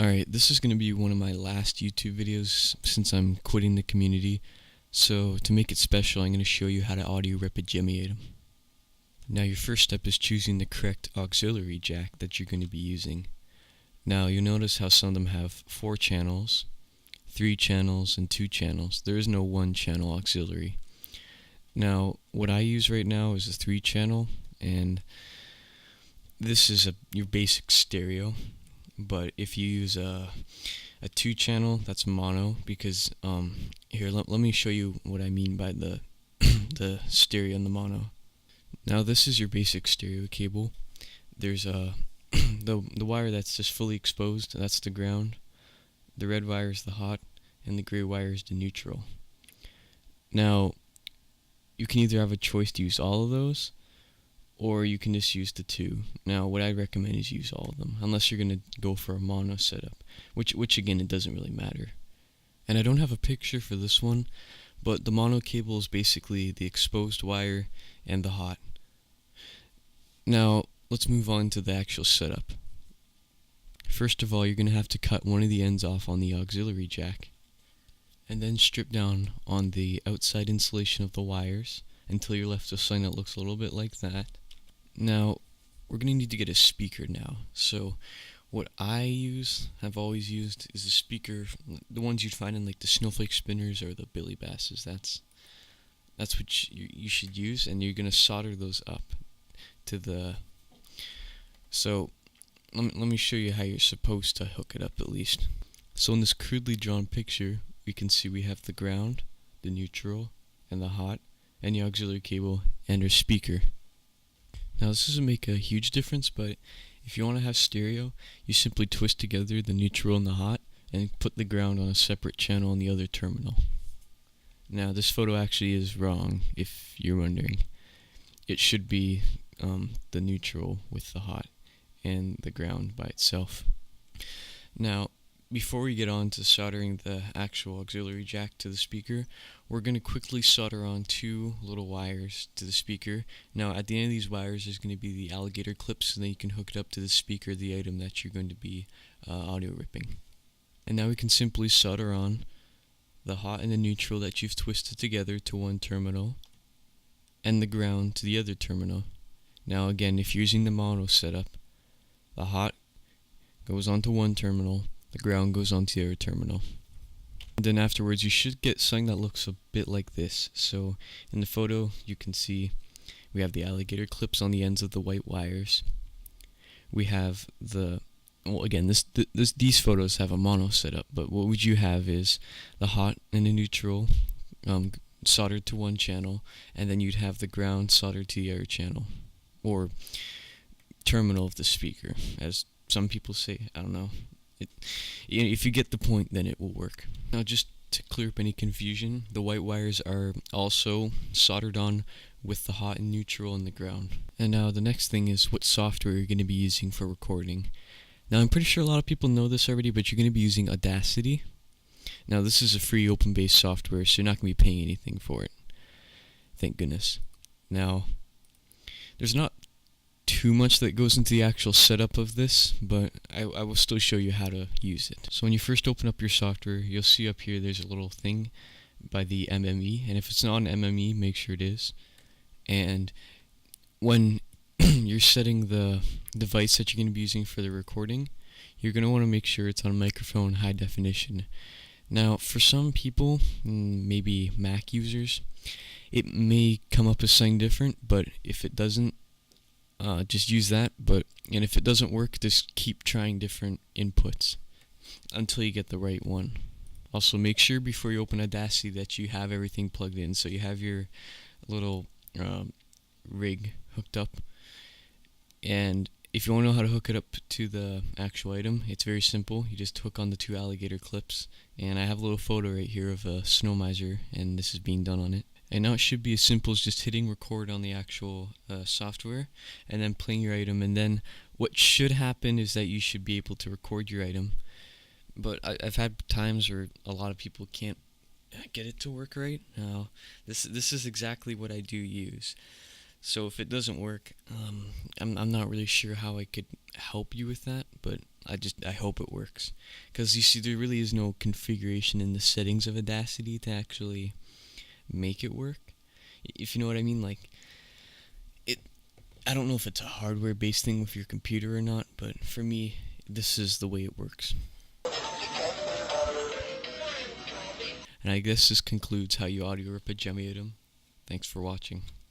Alright, this is going to be one of my last YouTube videos since I'm quitting the community. So to make it special, I'm going to show you how to audio rip a Gemmy item. Now your first step is choosing the correct auxiliary jack that you're going to be using. Now you'll notice how some of them have 4 channels, 3 channels, and 2 channels. There is no 1 channel auxiliary. Now what I use right now is a 3 channel, and this is your basic stereo. But if you use a 2 channel, that's mono, because here let me show you what I mean by the the stereo and the mono. Now this is your basic stereo cable. There's the wire that's just fully exposed, that's the ground. The red wire is the hot, and the gray wire is the neutral. Now you can either have a choice to use all of those, or you can just use the 2. Now what I recommend is use all of them, unless you're going to go for a mono setup, which again, it doesn't really matter. And I don't have a picture for this one, but the mono cable is basically the exposed wire and the hot. Now let's move on to the actual setup. First of all, you're going to have to cut one of the ends off on the auxiliary jack, and then strip down on the outside insulation of the wires until you're left with something that looks a little bit like that. Now, we're going to need to get a speaker now. So, what have always used, is a speaker, the ones you'd find in like the snowflake spinners or the billy basses. That's what you should use, and you're going to solder those up to the... So, let me show you how you're supposed to hook it up at least. So in this crudely drawn picture, we can see we have the ground, the neutral, and the hot, and the auxiliary cable, and our speaker. Now this doesn't make a huge difference, but if you want to have stereo, you simply twist together the neutral and the hot, and put the ground on a separate channel on the other terminal. Now this photo actually is wrong, if you're wondering. It should be the neutral with the hot, and the ground by itself. Now, before we get on to soldering the actual auxiliary jack to the speaker, we're going to quickly solder on 2 little wires to the speaker. Now at the end of these wires is going to be the alligator clips, so then you can hook it up to the speaker, the item that you're going to be audio ripping. And now we can simply solder on the hot and the neutral that you've twisted together to one terminal, and the ground to the other terminal. Now again, if you're using the mono setup, the hot goes onto one terminal, the ground goes onto the other terminal. And then afterwards you should get something that looks a bit like this. So in the photo you can see we have the alligator clips on the ends of the white wires. We have these photos have a mono setup, but what would you have is the hot and the neutral soldered to one channel, and then you'd have the ground soldered to the other channel, or terminal of the speaker, as some people say. I don't know. If you get the point, then it will work. Now just to clear up any confusion, the white wires are also soldered on with the hot and neutral and the ground. And now the next thing is what software you're going to be using for recording. Now I'm pretty sure a lot of people know this already, but you're going to be using Audacity. Now this is a free open-based software, so you're not going to be paying anything for it. Thank goodness. Now, there's not too much that goes into the actual setup of this, but I will still show you how to use it. So when you first open up your software, you'll see up here there's a little thing by the MME, and if it's not an MME, make sure it is. And when you're setting the device that you're going to be using for the recording, you're going to want to make sure it's on microphone high definition. Now for some people, maybe Mac users, it may come up as something different, but if it doesn't, just use that. And if it doesn't work, just keep trying different inputs until you get the right one. Also, make sure before you open Audacity that you have everything plugged in, so you have your little rig hooked up. And if you want to know how to hook it up to the actual item, it's very simple. You just hook on the 2 alligator clips, and I have a little photo right here of a snow miser, and this is being done on it. And now it should be as simple as just hitting record on the actual software, and then playing your item. And then what should happen is that you should be able to record your item. But I've had times where a lot of people can't get it to work right. Now this is exactly what I do use. So if it doesn't work, I'm not really sure how I could help you with that, but I hope it works. Because you see, there really is no configuration in the settings of Audacity to actually make it work. If you know what I mean, like, it, I don't know if it's a hardware-based thing with your computer or not, but for me, this is the way it works. And I guess this concludes how you audio rip a Gemmy item. Thanks for watching.